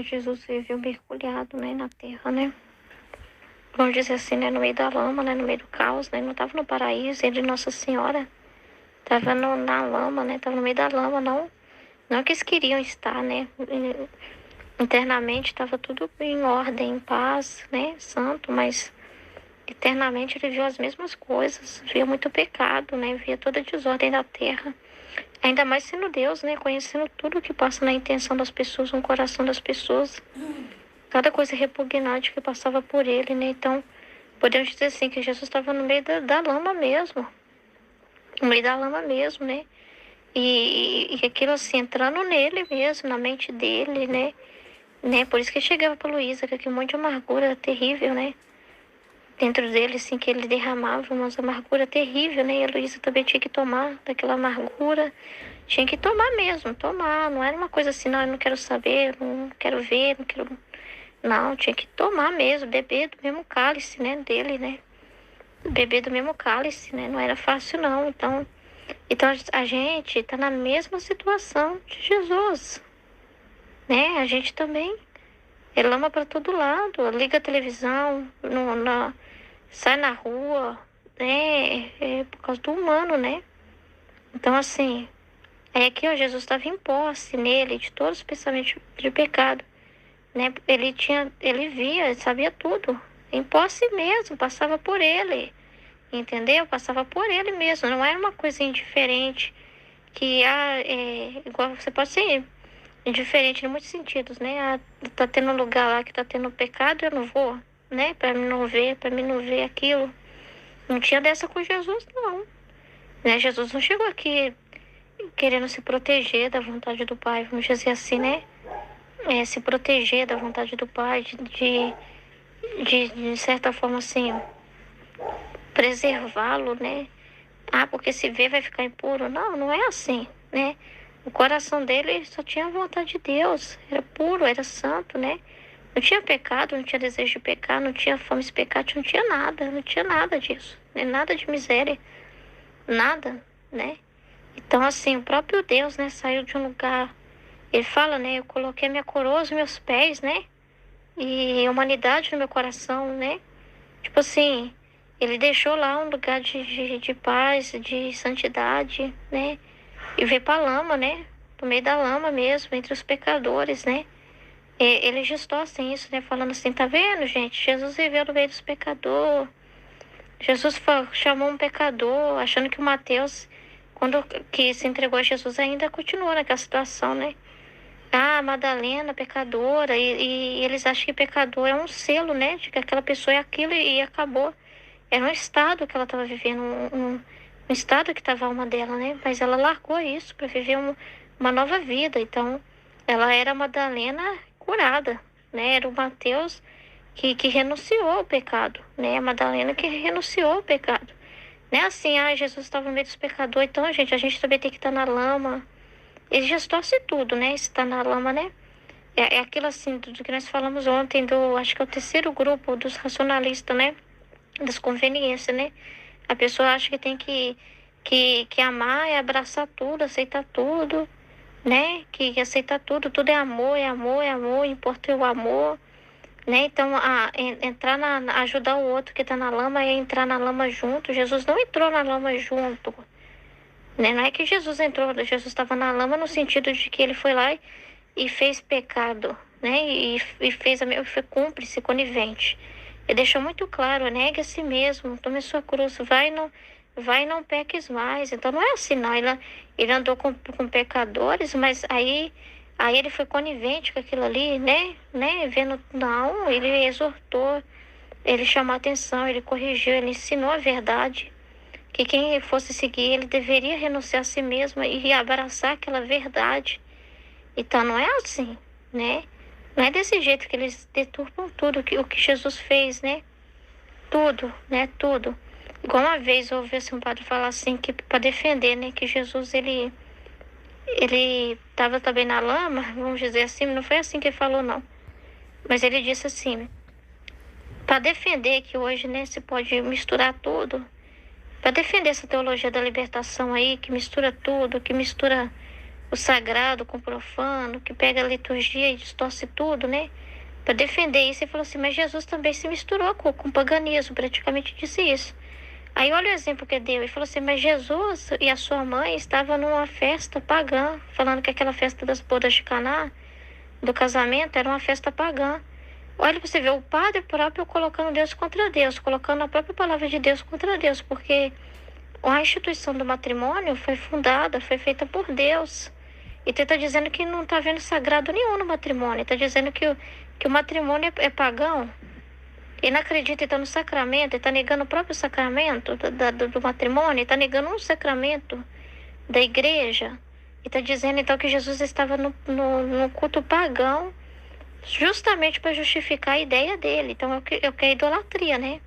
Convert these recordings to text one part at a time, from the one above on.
Jesus viveu mergulhado, né, na terra, né? Vamos dizer assim, né, no meio da lama, né, no meio do caos, né? Não estava no paraíso, ele, Nossa Senhora, estava na lama, né? Estava no meio da lama, não que eles queriam estar, né? Internamente estava tudo em ordem, em paz, né? Santo, mas eternamente ele viu as mesmas coisas, via muito pecado, né? Via toda a desordem da terra. Ainda mais sendo Deus, né? Conhecendo tudo que passa na intenção das pessoas, no coração das pessoas. Cada coisa repugnante que passava por ele, né? Então, podemos dizer assim, que Jesus estava no meio da lama mesmo. No meio da lama mesmo, né? E aquilo assim, entrando nele mesmo, na mente dele, né? Por isso que chegava para Luísa, que aquele monte de amargura terrível, né? Dentro dele, assim, que ele derramava umas amargura terrível, né? E a Luísa também tinha que tomar daquela amargura. Tinha que tomar mesmo, tomar. Não era uma coisa assim, não, eu não quero saber, não quero ver, não quero... Não, tinha que tomar mesmo, beber do mesmo cálice, né? Dele, né? Beber do mesmo cálice, né? Não era fácil, não. Então a gente tá na mesma situação de Jesus, né? A gente também lama para todo lado, liga a televisão, sai na rua, né? É por causa do humano, né? Então, assim, é que ó, Jesus estava em posse nele de todos os pensamentos de pecado, né? Ele via, ele sabia tudo, em posse mesmo, passava por ele, entendeu? Passava por ele mesmo, não era uma coisa indiferente, igual você pode ser indiferente em muitos sentidos, né? Ah, tá tendo um lugar lá que tá tendo pecado, eu não vou, né? Para mim não ver aquilo. Não tinha dessa com Jesus, não. Né? Jesus não chegou aqui querendo se proteger da vontade do Pai, vamos dizer assim, né? Se proteger da vontade do Pai, de certa forma, assim, preservá-lo, né? Ah, porque se vê vai ficar impuro. Não, não é assim, né? O coração dele só tinha a vontade de Deus. Era puro, era santo, né? Não tinha pecado, não tinha desejo de pecar, não tinha fome de pecar, não tinha nada disso. Né? Nada de miséria, nada, né? Então, assim, o próprio Deus, né, saiu de um lugar. Ele fala, né, eu coloquei minha coroa aos meus pés, né? E humanidade no meu coração, né? Tipo assim, ele deixou lá um lugar de paz, de santidade, né? E veio pra lama, né? No meio da lama mesmo, entre os pecadores, né? Eles distorcem isso, né? Falando assim, tá vendo, gente? Jesus viveu no meio dos pecadores. Jesus chamou um pecador, achando que o Mateus, quando que se entregou a Jesus, ainda continuou naquela situação, né? Ah, Madalena, pecadora. E eles acham que pecador é um selo, né? De que aquela pessoa é aquilo e acabou. Era um estado que ela estava vivendo, um estado que estava a alma dela, né? Mas ela largou isso para viver uma nova vida. Então, ela era a Madalena curada, né? Era o Mateus que renunciou ao pecado, né? A Madalena que renunciou ao pecado. Não é assim, Jesus estava no meio dos pecadores. Então, gente, a gente também tem que estar na lama. Ele já torce tudo, né? Está na lama, né? É aquilo assim, do que nós falamos ontem, acho que é o terceiro grupo dos racionalistas, né? Das conveniências, né? A pessoa acha que tem que amar é abraçar tudo, aceitar tudo, né? Que aceitar tudo, tudo é amor, é amor, é amor, importa é o amor, né? Então, entrar ajudar o outro que está na lama é entrar na lama junto. Jesus não entrou na lama junto, né? Não é que Jesus entrou, Jesus estava na lama no sentido de que ele foi lá e fez pecado, né? E foi cúmplice, conivente. Ele deixou muito claro, negue a si mesmo, tome sua cruz, vai e não peques mais. Então não é assim, não. Ele andou com pecadores, mas aí ele foi conivente com aquilo ali, né? Vendo, não, ele exortou, ele chamou a atenção, ele corrigiu, ele ensinou a verdade. Que quem fosse seguir, ele deveria renunciar a si mesmo e abraçar aquela verdade. Então não é assim, né? Não é desse jeito que eles deturpam tudo o que Jesus fez, né? Tudo, né? Tudo. Igual uma vez eu ouvi assim, um padre falar assim, que para defender, né? Que Jesus, ele estava também na lama, vamos dizer assim, não foi assim que ele falou, não. Mas ele disse assim, para defender que hoje, né, se pode misturar tudo, para defender essa teologia da libertação aí, que mistura tudo, que mistura o sagrado com o profano, que pega a liturgia e distorce tudo, né? Para defender isso, ele falou assim, mas Jesus também se misturou com o paganismo, praticamente disse isso. Aí olha o exemplo que deu, ele falou assim, mas Jesus e a sua mãe estavam numa festa pagã, falando que aquela festa das bodas de Caná, do casamento, era uma festa pagã. Olha pra você ver, o padre próprio colocando Deus contra Deus, colocando a própria palavra de Deus contra Deus, porque a instituição do matrimônio foi fundada, foi feita por Deus. E tu está dizendo que não está vendo sagrado nenhum no matrimônio. Está dizendo que o matrimônio é pagão. Ele não acredita então no sacramento. Ele está negando o próprio sacramento do matrimônio. Ele está negando um sacramento da igreja. E está dizendo então que Jesus estava no culto pagão justamente para justificar a ideia dele. Então é o que é idolatria, né?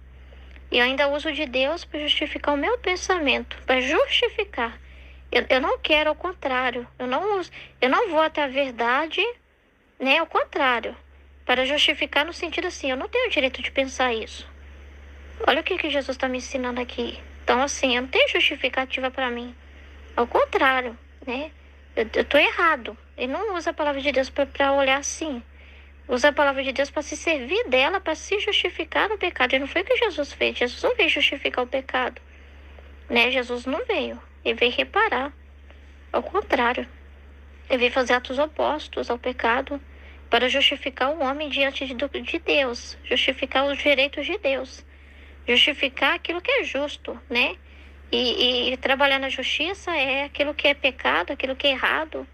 E eu ainda uso de Deus para justificar o meu pensamento. Para justificar. Eu não quero, ao contrário. Eu não vou até a verdade, né? Ao contrário. Para justificar no sentido assim, eu não tenho o direito de pensar isso. Olha o que Jesus está me ensinando aqui. Então, assim, eu não tenho justificativa para mim. Ao contrário, né? Eu estou errado. Ele não usa a palavra de Deus para olhar assim. Usa a palavra de Deus para se servir dela, para se justificar no pecado. E não foi o que Jesus fez. Jesus não veio justificar o pecado. Né? Jesus não veio. Ele veio reparar. Ao contrário. Ele veio fazer atos opostos ao pecado para justificar o homem diante de Deus. Justificar os direitos de Deus. Justificar aquilo que é justo, né? E trabalhar na justiça é aquilo que é pecado, aquilo que é errado,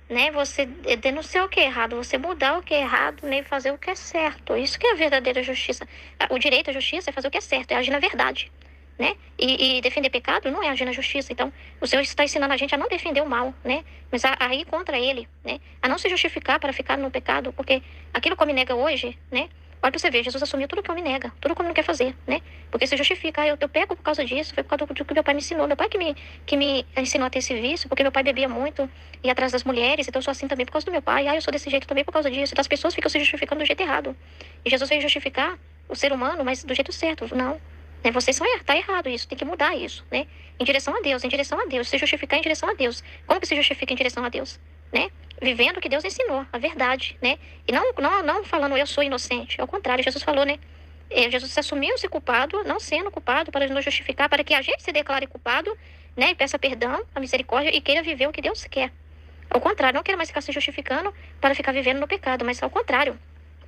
né? Você denunciar o que é errado, você mudar o que é errado, né? E fazer o que é certo. Isso que é a verdadeira justiça. O direito à justiça é fazer o que é certo, é agir na verdade. Né? E defender pecado não é agir na justiça. Então, o Senhor está ensinando a gente a não defender o mal, né? Mas a ir contra ele, né? A não se justificar para ficar no pecado, porque aquilo que eu me nega hoje, né? Olha pra você ver, Jesus assumiu tudo que eu me nega, tudo que eu não quer fazer, né? Porque se justifica, eu peco por causa disso, foi por causa do que meu pai me ensinou. Meu pai que me ensinou a ter esse vício, porque meu pai bebia muito, ia atrás das mulheres, então eu sou assim também por causa do meu pai. Eu sou desse jeito também por causa disso. Então as pessoas ficam se justificando do jeito errado. E Jesus veio justificar o ser humano, mas do jeito certo, não. Né? Vocês são tá errado isso, tem que mudar isso, né? Em direção a Deus, se justificar em direção a Deus. Como que se justifica em direção a Deus, né? Vivendo o que Deus ensinou, a verdade, né? E não falando eu sou inocente, ao contrário, Jesus falou, né? Jesus se assumiu-se culpado, não sendo culpado, para nos justificar, para que a gente se declare culpado, né? E peça perdão, a misericórdia e queira viver o que Deus quer. Ao contrário, não queira mais ficar se justificando para ficar vivendo no pecado, mas ao contrário,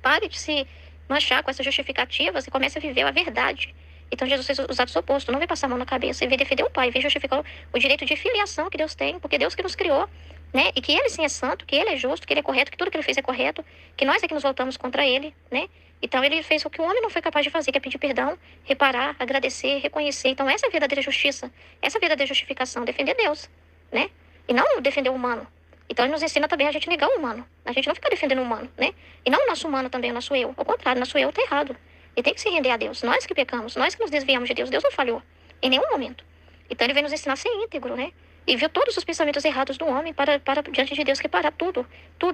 pare de se manchar com essas justificativas e comece a viver a verdade. Então Jesus fez os atos opostos, não veio passar a mão na cabeça, e veio defender o Pai, veio justificar o direito de filiação que Deus tem, porque Deus que nos criou, né? E que Ele sim é santo, que Ele é justo, que Ele é correto, que tudo que Ele fez é correto, que nós é que nos voltamos contra Ele, né? Então Ele fez o que o homem não foi capaz de fazer, que é pedir perdão, reparar, agradecer, reconhecer. Então essa é a verdadeira justiça, essa é a verdadeira justificação, defender Deus, né? E não defender o humano. Então Ele nos ensina também a gente negar o humano, a gente não ficar defendendo o humano, né? E não o nosso humano também, o nosso eu. Ao contrário, o nosso eu está errado. E tem que se render a Deus. Nós que pecamos, nós que nos desviamos de Deus. Deus não falhou em nenhum momento. Então Ele vem nos ensinar a ser íntegro, né? E viu todos os pensamentos errados do homem para diante de Deus reparar tudo,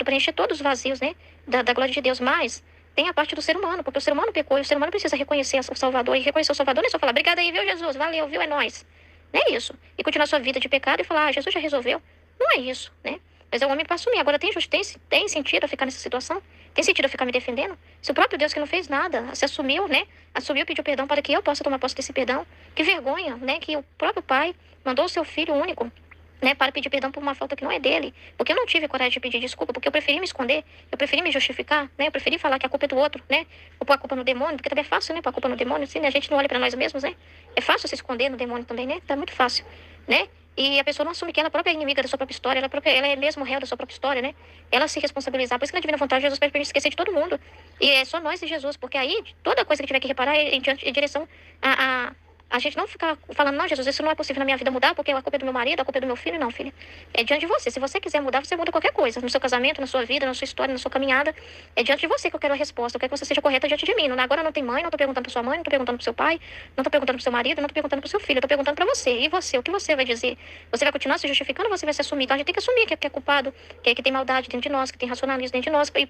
preencher todos os vazios, né? Da glória de Deus. Mas tem a parte do ser humano, porque o ser humano pecou e o ser humano precisa reconhecer o Salvador. E reconhecer o Salvador não é só falar, obrigada aí, viu, Jesus? Valeu, viu? É nóis. Não é isso. E continuar sua vida de pecado e falar, Jesus já resolveu. Não é isso, né? Mas é o homem para assumir. Agora, tem sentido eu ficar nessa situação? Tem sentido eu ficar me defendendo? Se o próprio Deus que não fez nada, se assumiu, né? Assumiu, pediu perdão para que eu possa tomar posse desse perdão. Que vergonha, né? Que o próprio Pai mandou o seu Filho único, né? Para pedir perdão por uma falta que não é dele. Porque eu não tive coragem de pedir desculpa, porque eu preferi me esconder, eu preferi me justificar, né? Eu preferi falar que a culpa é do outro, né? Ou pôr a culpa no demônio, porque também é fácil, né? Pôr a culpa no demônio, assim, né? A gente não olha para nós mesmos, né? É fácil se esconder no demônio também, né? Tá muito fácil, né? E a pessoa não assume que ela própria é inimiga da sua própria história, ela é mesmo réu da sua própria história, né? Ela se responsabilizar. Por isso que na divina vontade Jesus pede pra gente esquecer de todo mundo. E é só nós e Jesus, porque aí toda coisa que tiver que reparar é em direção a gente não ficar falando, não, Jesus, isso não é possível na minha vida mudar, porque a culpa é do meu marido, a culpa é do meu filho. Não, filha. É diante de você. Se você quiser mudar, você muda qualquer coisa. No seu casamento, na sua vida, na sua história, na sua caminhada. É diante de você que eu quero a resposta. Eu quero que você seja correta diante de mim. Agora não tem mãe, não tô perguntando pra sua mãe, não tô perguntando pro seu pai, não tô perguntando pro seu marido, não tô perguntando pro seu filho. Eu tô perguntando pra você. E você? O que você vai dizer? Você vai continuar se justificando ou você vai se assumir? Então a gente tem que assumir que é culpado, que tem maldade dentro de nós, que tem racionalismo dentro de nós. E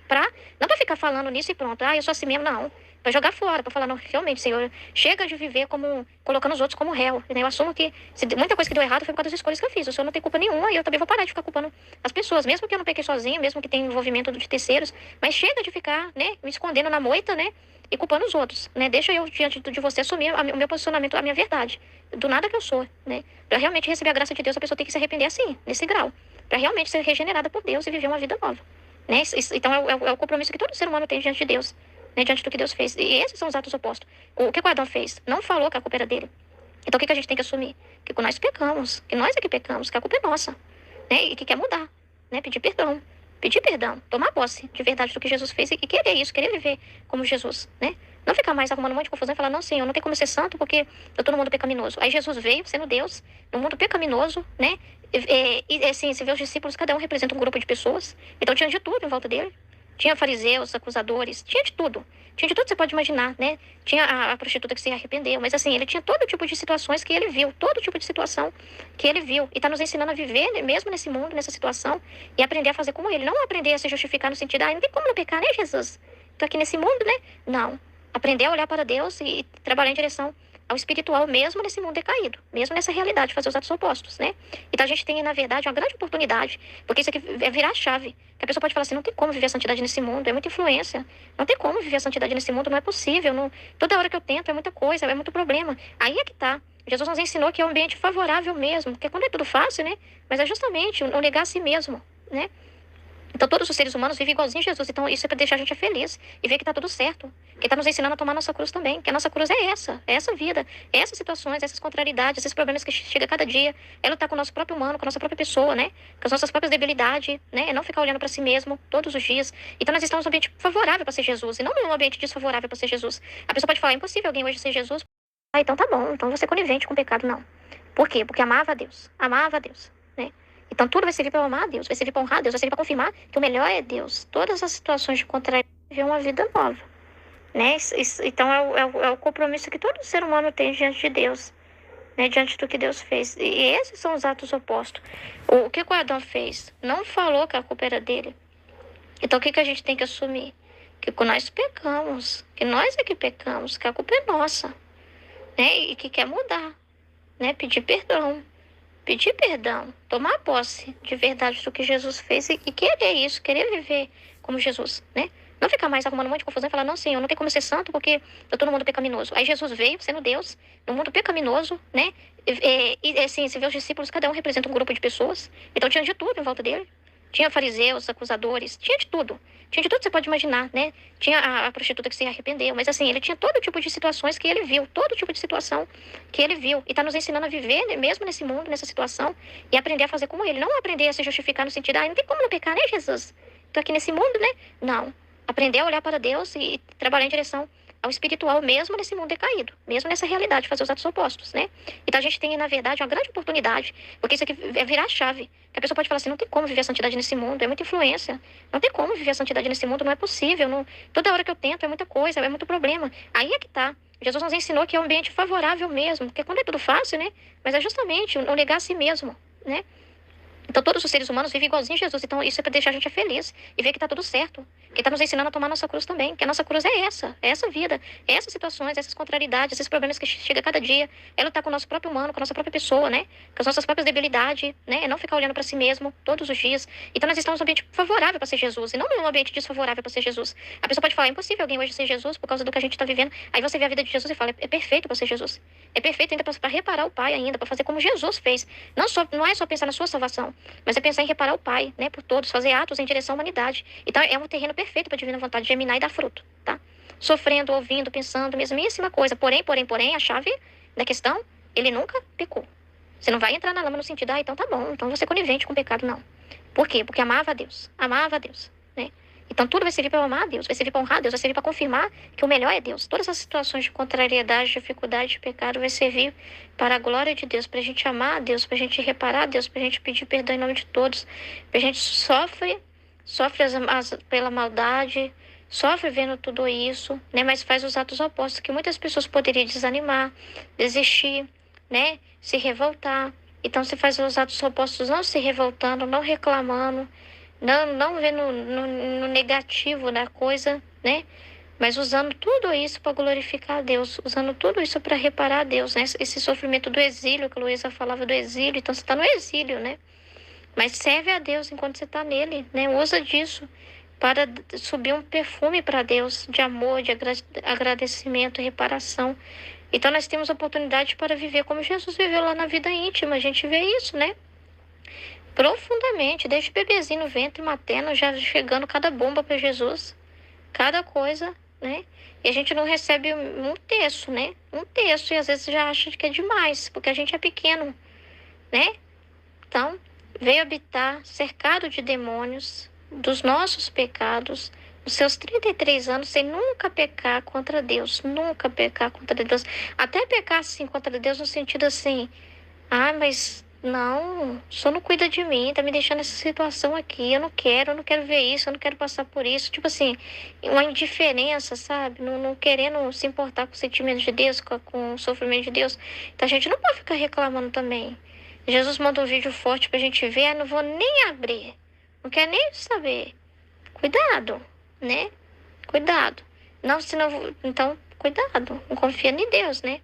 não pra ficar falando nisso e pronto. Eu sou assim mesmo, não. para jogar fora, para falar, não, realmente, Senhor, chega de viver como, colocando os outros como réu, né? Eu assumo que muita coisa que deu errado foi por causa das escolhas que eu fiz, o Senhor não tem culpa nenhuma e eu também vou parar de ficar culpando as pessoas, mesmo que eu não pequei sozinha, mesmo que tenha envolvimento de terceiros, mas chega de ficar, né, me escondendo na moita, né, e culpando os outros, né? Deixa eu, diante de você, assumir o meu posicionamento, a minha verdade, do nada que eu sou, né? Para realmente receber a graça de Deus, a pessoa tem que se arrepender assim, nesse grau, para realmente ser regenerada por Deus e viver uma vida nova, né? Então é o compromisso que todo ser humano tem diante de Deus, né? Diante do que Deus fez. E esses são os atos opostos. O que o Adão fez? Não falou que a culpa era dele. Então o que a gente tem que assumir? Que nós pecamos, que nós é que pecamos, que a culpa é nossa, né? E que quer mudar, né? Pedir perdão, tomar posse de verdade do que Jesus fez e querer isso, querer viver como Jesus, né? Não ficar mais arrumando um monte de confusão e falar, não, Senhor, não tem como ser santo porque eu tô no mundo pecaminoso. Aí Jesus veio, sendo Deus, no mundo pecaminoso, né? E assim, você vê os discípulos, cada um representa um grupo de pessoas. Então tinha de tudo em volta dele. Tinha fariseus, acusadores, tinha de tudo. Tinha de tudo que você pode imaginar, né? Tinha a prostituta que se arrependeu, mas assim, ele tinha todo tipo de situações que ele viu, todo tipo de situação que ele viu. E tá nos ensinando a viver, né, mesmo nesse mundo, nessa situação, e aprender a fazer como ele. Não aprender a se justificar no sentido, não tem como não pecar, né, Jesus? Tô aqui nesse mundo, né? Não. Aprender a olhar para Deus e trabalhar em direção ao espiritual, mesmo nesse mundo decaído, mesmo nessa realidade, fazer os atos opostos, né? Então a gente tem, na verdade, uma grande oportunidade, porque isso aqui é virar a chave. Que a pessoa pode falar assim, não tem como viver a santidade nesse mundo, é muita influência. Não tem como viver a santidade nesse mundo, não é possível. Não, toda hora que eu tento é muita coisa, é muito problema. Aí é que tá. Jesus nos ensinou que é um ambiente favorável mesmo, porque quando é tudo fácil, né? Mas é justamente o negar a si mesmo, né? Então todos os seres humanos vivem igualzinho a Jesus. Então isso é para deixar a gente feliz e ver que tá tudo certo. Que tá nos ensinando a tomar nossa cruz também. Que a nossa cruz é essa vida, essas situações, essas contrariedades, esses problemas que chega cada dia. É lutar com o nosso próprio humano, com a nossa própria pessoa, né? Com as nossas próprias debilidades, né? É não ficar olhando para si mesmo todos os dias. Então nós estamos num ambiente favorável para ser Jesus e não num ambiente desfavorável para ser Jesus. A pessoa pode falar, é impossível alguém hoje ser Jesus. Ah, então tá bom. Então você é conivente com o pecado, não. Por quê? Porque amava a Deus. Amava a Deus, né? Então tudo vai servir para amar a Deus, vai servir para honrar a Deus, vai servir para confirmar que o melhor é Deus. Todas as situações de contrário viver uma vida nova, né? Então é o compromisso que todo ser humano tem diante de Deus, né? Diante do que Deus fez. E esses são os atos opostos. O que o Adão fez? Não falou que a culpa era dele. Então o que a gente tem que assumir? Que nós pecamos, que nós é que pecamos, que a culpa é nossa, né? E que quer mudar, né? Pedir perdão, tomar posse de verdade do que Jesus fez e querer isso, querer viver como Jesus, né? Não ficar mais arrumando um monte de confusão e falar, não, Senhor, não tem como ser santo porque eu tô no mundo pecaminoso. Aí Jesus veio, sendo Deus, no mundo pecaminoso, né? E assim, você vê os discípulos, cada um representa um grupo de pessoas. Então tinha de tudo em volta dele. Tinha fariseus, acusadores, tinha de tudo. Tinha de tudo que você pode imaginar, né? Tinha a prostituta que se arrependeu, mas assim, ele tinha todo tipo de situações que ele viu, todo tipo de situação que ele viu. E tá nos ensinando a viver, né, mesmo nesse mundo, nessa situação, e aprender a fazer como ele. Não aprender a se justificar no sentido, não tem como não pecar, né, Jesus? Tô aqui nesse mundo, né? Não. Aprender a olhar para Deus e trabalhar em direção ao espiritual, mesmo nesse mundo decaído, mesmo nessa realidade, fazer os atos opostos, né? Então a gente tem, na verdade, uma grande oportunidade, porque isso aqui é virar a chave. Que a pessoa pode falar assim, não tem como viver a santidade nesse mundo, é muita influência. Não tem como viver a santidade nesse mundo, não é possível. Não, toda hora que eu tento é muita coisa, é muito problema. Aí é que tá. Jesus nos ensinou que é um ambiente favorável mesmo, porque quando é tudo fácil, né? Mas é justamente o negar a si mesmo, né? Então todos os seres humanos vivem igualzinho a Jesus. Então isso é para deixar a gente feliz e ver que tá tudo certo. Que tá nos ensinando a tomar nossa cruz também. Que a nossa cruz é essa vida, essas situações, essas contrariedades, esses problemas que chega cada dia. É lutar com o nosso próprio humano, com a nossa própria pessoa, né? Com as nossas próprias debilidades, né? É não ficar olhando para si mesmo todos os dias. Então nós estamos num ambiente favorável para ser Jesus e não num ambiente desfavorável para ser Jesus. A pessoa pode falar, é impossível alguém hoje ser Jesus por causa do que a gente tá vivendo. Aí você vê a vida de Jesus e fala, é perfeito para ser Jesus. É perfeito ainda para reparar o Pai ainda, para fazer como Jesus fez. Não é só pensar na sua salvação, mas é pensar em reparar o Pai, né, por todos, fazer atos em direção à humanidade. Então é um terreno perfeito para a divina vontade germinar e dar fruto, tá? Sofrendo, ouvindo, pensando, mesmíssima coisa. Porém, a chave da questão, ele nunca pecou. Você não vai entrar na lama no sentido, então tá bom, então você é conivente com o pecado, não. Por quê? Porque amava a Deus, né? Então tudo vai servir para amar a Deus, vai servir para honrar a Deus, vai servir para confirmar que o melhor é Deus. Todas as situações de contrariedade, dificuldade, de pecado vai servir para a glória de Deus, para a gente amar a Deus, para a gente reparar a Deus, para a gente pedir perdão em nome de todos. A gente sofre pela maldade, sofre vendo tudo isso, né? Mas faz os atos opostos que muitas pessoas poderiam desanimar, desistir, né? Se revoltar. Então você faz os atos opostos não se revoltando, não reclamando, não vendo no negativo da coisa, né? mas usando tudo isso para glorificar a Deus, usando tudo isso para reparar a Deus, né? Esse sofrimento do exílio, que a Luísa falava do exílio, então você está no exílio, né? Mas serve a Deus enquanto você está nele, né? Usa disso para subir um perfume para Deus, de amor, de agradecimento, reparação. Então nós temos oportunidade para viver como Jesus viveu lá na vida íntima. A gente vê isso, né? Profundamente, desde o bebezinho no ventre materno, já chegando cada bomba para Jesus, cada coisa, né? E a gente não recebe um terço, né? Um terço, e às vezes já acha que é demais, porque a gente é pequeno, né? Então, veio habitar cercado de demônios, dos nossos pecados, os seus 33 anos, sem nunca pecar contra Deus, nunca pecar contra Deus. Até pecar, assim, contra Deus no sentido assim, mas não, o senhor não cuida de mim, tá me deixando nessa situação aqui, eu não quero ver isso, eu não quero passar por isso. Tipo assim, uma indiferença, sabe? Não querendo se importar com o sentimento de Deus, com o sofrimento de Deus. Então a gente não pode ficar reclamando também. Jesus manda um vídeo forte pra gente ver, não vou nem abrir, não quero nem saber. Cuidado, né? Cuidado. Não, senão, então, cuidado, não confia em Deus, né?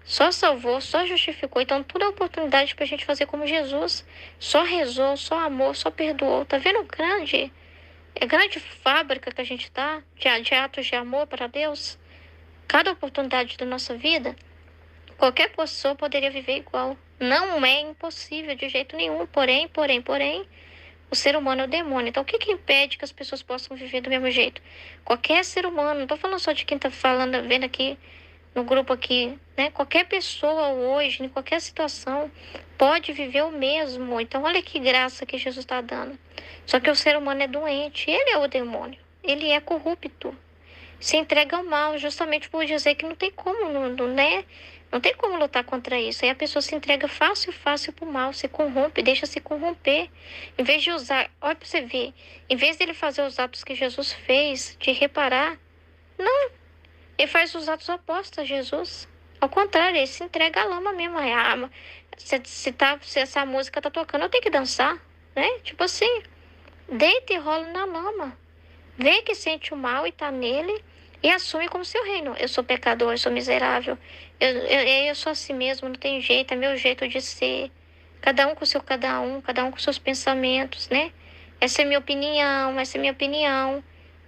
Só salvou, só justificou. Então, tudo é oportunidade pra gente fazer como Jesus. Só rezou, só amou, só perdoou. Tá vendo grande fábrica que a gente tá de atos de amor para Deus? Cada oportunidade da nossa vida, qualquer pessoa poderia viver igual. Não é impossível de jeito nenhum. Porém, o ser humano é o demônio. Então, o que impede que as pessoas possam viver do mesmo jeito? Qualquer ser humano, não tô falando só de quem tá falando, vendo aqui no grupo aqui, né? Qualquer pessoa hoje, em qualquer situação, pode viver o mesmo. Então, olha que graça que Jesus está dando. Só que o ser humano é doente, ele é o demônio. Ele é corrupto. Se entrega ao mal, justamente por dizer que não tem como, né? Não tem como lutar contra isso. Aí a pessoa se entrega fácil pro mal, se corrompe, deixa se corromper. Em vez de usar, olha para você ver, em vez dele fazer os atos que Jesus fez, de reparar, não. Ele faz os atos opostos a Jesus. Ao contrário, ele se entrega à lama mesmo. Se essa música tá tocando, eu tenho que dançar, né? Tipo assim, deita e rola na lama. Vê que sente o mal e tá nele e assume como seu reino. Eu sou pecador, eu sou miserável. Eu sou assim mesmo, não tem jeito, é meu jeito de ser. Cada um com cada um com seus pensamentos, né? Essa é minha opinião,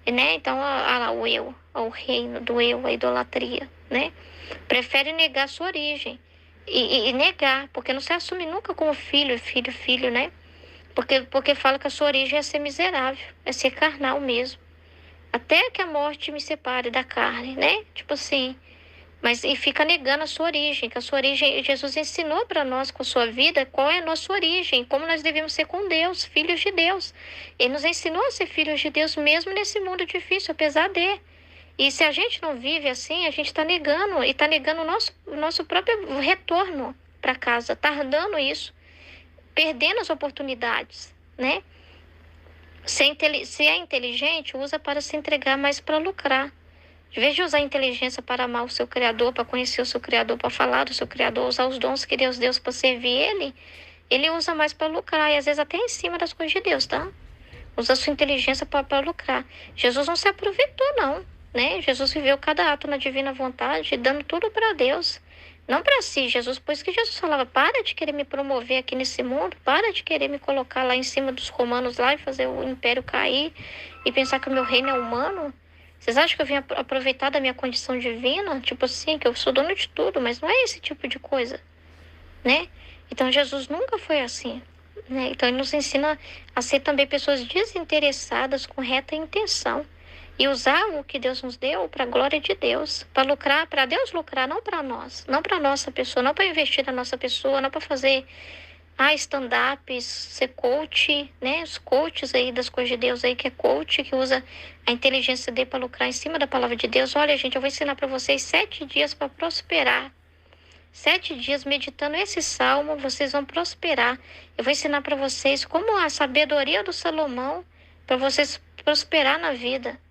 né? Então, o eu, o reino do eu, a idolatria, né? Prefere negar sua origem. E negar, porque não se assume nunca como filho, né? Porque fala que a sua origem é ser miserável, é ser carnal mesmo. Até que a morte me separe da carne, né? Tipo assim. E fica negando a sua origem, que a sua origem, Jesus ensinou para nós com a sua vida qual é a nossa origem, como nós devemos ser com Deus, filhos de Deus. Ele nos ensinou a ser filhos de Deus mesmo nesse mundo difícil, apesar de. E se a gente não vive assim, a gente está negando, e está negando o nosso próprio retorno para casa, tardando isso, perdendo as oportunidades, né? Se é inteligente, usa para se entregar, mais para lucrar. Em vez de usar a inteligência para amar o seu Criador, para conhecer o seu Criador, para falar do seu Criador, usar os dons que Deus deu para servir ele usa mais para lucrar, e às vezes até em cima das coisas de Deus, tá? Usa a sua inteligência para lucrar. Jesus não se aproveitou, não, né? Jesus viveu cada ato na divina vontade, dando tudo para Deus. Não para si, Jesus. Por isso que Jesus falava, para de querer me promover aqui nesse mundo, para de querer me colocar lá em cima dos romanos lá e fazer o império cair e pensar que o meu reino é humano. Vocês acham que eu vim aproveitar da minha condição divina? Tipo assim, que eu sou dono de tudo, mas não é esse tipo de coisa, né? Então Jesus nunca foi assim, né? Então ele nos ensina a ser também pessoas desinteressadas com reta intenção. E usar o que Deus nos deu para a glória de Deus, para lucrar, para Deus lucrar, não para nós, não para nossa pessoa, não para investir na nossa pessoa, não para fazer stand-ups, ser coach, né? Os coaches aí das coisas de Deus aí, que é coach, que usa a inteligência dele para lucrar em cima da palavra de Deus. Olha, gente, eu vou ensinar para vocês 7 dias para prosperar. 7 dias meditando esse salmo, vocês vão prosperar. Eu vou ensinar para vocês como a sabedoria do Salomão, para vocês prosperar na vida.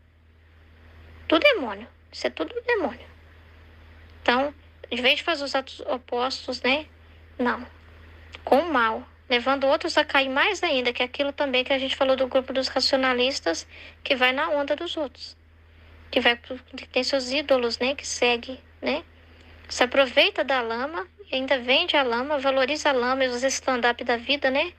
Do demônio. Isso é tudo demônio. Então, em vez de fazer os atos opostos, né? Não. Com o mal. Levando outros a cair mais ainda, que é aquilo também que a gente falou do grupo dos racionalistas, que vai na onda dos outros. que tem seus ídolos, né, que segue, né? Se aproveita da lama, e ainda vende a lama, valoriza a lama e os stand-up da vida, né?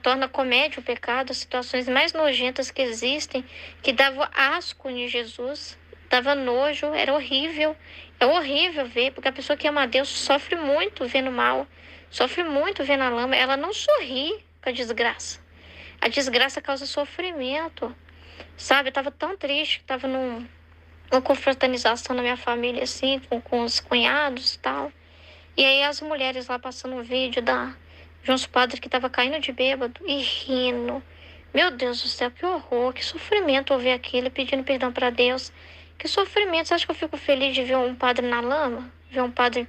Torna comédia o pecado, as situações mais nojentas que existem, que dava asco em Jesus, dava nojo, era horrível. É horrível ver, porque a pessoa que ama a Deus sofre muito vendo mal, sofre muito vendo a lama, ela não sorri com a desgraça. A desgraça causa sofrimento, sabe? Eu tava tão triste, tava uma confraternização na minha família, assim, com os cunhados e tal. E aí as mulheres lá passando um vídeo de uns padres que estavam caindo de bêbado e rindo. Meu Deus do céu, que horror, que sofrimento ouvir aquilo, pedindo perdão para Deus. Que sofrimento. Você acha que eu fico feliz de ver um padre na lama? Ver um padre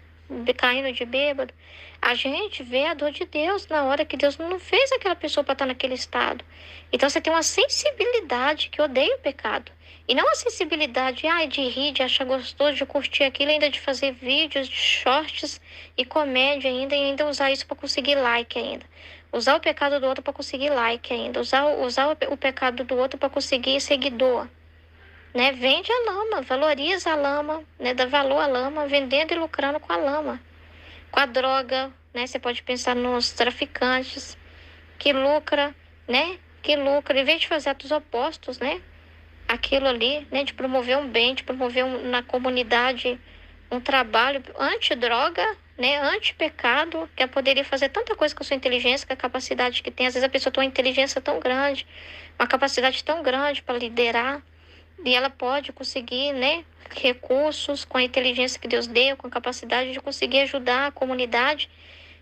caindo de bêbado? A gente vê a dor de Deus na hora que Deus não fez aquela pessoa para estar naquele estado. Então você tem uma sensibilidade que odeia o pecado. E não a sensibilidade de rir, de achar gostoso, de curtir aquilo, ainda de fazer vídeos, de shorts e comédia ainda, e ainda usar isso para conseguir like ainda. Usar o pecado do outro para conseguir like ainda. Usar o pecado do outro para conseguir seguidor. Né? Vende a lama, valoriza a lama, né? Dá valor à lama, vendendo e lucrando com a lama. Com a droga, né? Você pode pensar nos traficantes que lucra, né? Que lucra, em vez de fazer atos opostos, né? Aquilo ali, né? De promover um bem, de promover na comunidade um trabalho anti-droga, né? Anti-pecado, que poderia fazer tanta coisa com a sua inteligência, com a capacidade que tem. Às vezes a pessoa tem uma inteligência tão grande, uma capacidade tão grande para liderar, e ela pode conseguir, né, recursos com a inteligência que Deus deu, com a capacidade de conseguir ajudar a comunidade.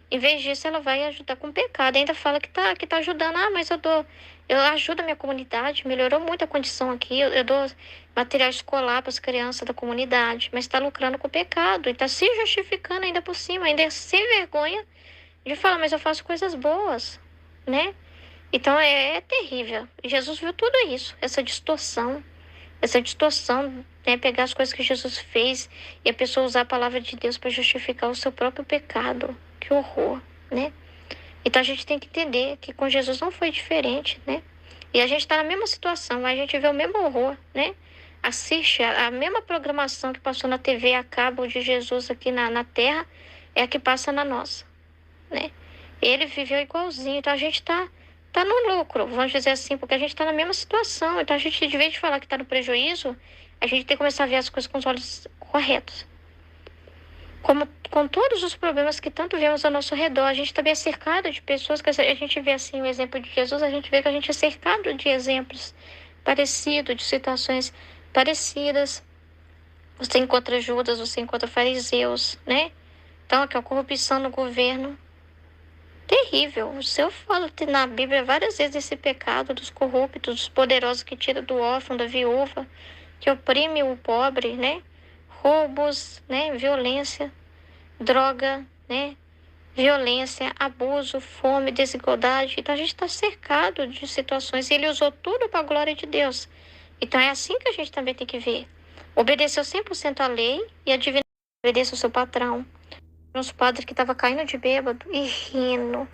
Em vez disso, ela vai ajudar com pecado. Ainda fala que tá ajudando. Mas eu ajudo a minha comunidade, melhorou muito a condição aqui. Eu dou material escolar para as crianças da comunidade, mas está lucrando com o pecado e está se justificando ainda por cima, ainda sem vergonha de falar, mas eu faço coisas boas, né? Então é terrível. Jesus viu tudo isso, essa distorção, né? Pegar as coisas que Jesus fez e a pessoa usar a palavra de Deus para justificar o seu próprio pecado. Que horror, né? Então a gente tem que entender que com Jesus não foi diferente, né? E a gente está na mesma situação, a gente vê o mesmo horror, né? Assiste a mesma programação que passou na TV a cabo de Jesus aqui na Terra, é a que passa na nossa, né? Ele viveu igualzinho, então a gente tá no lucro, vamos dizer assim, porque a gente está na mesma situação. Então a gente, de vez de falar que está no prejuízo, a gente tem que começar a ver as coisas com os olhos corretos. Como com todos os problemas que tanto vemos ao nosso redor, a gente também é cercado de pessoas que a gente vê assim o exemplo de Jesus, a gente vê que a gente é cercado de exemplos parecidos, de situações parecidas. Você encontra Judas, você encontra fariseus, né? Então, aqui a corrupção no governo, terrível. O Senhor fala na Bíblia várias vezes esse pecado dos corruptos, dos poderosos que tira do órfão, da viúva, que oprime o pobre, né? Roubos, né? Violência, droga, né? Violência, abuso, fome, desigualdade. Então a gente está cercado de situações e ele usou tudo para a glória de Deus. Então é assim que a gente também tem que ver. Obedeceu 100% à lei e a divindade obedeceu ao seu patrão. Uns padres que estavam caindo de bêbado e rindo.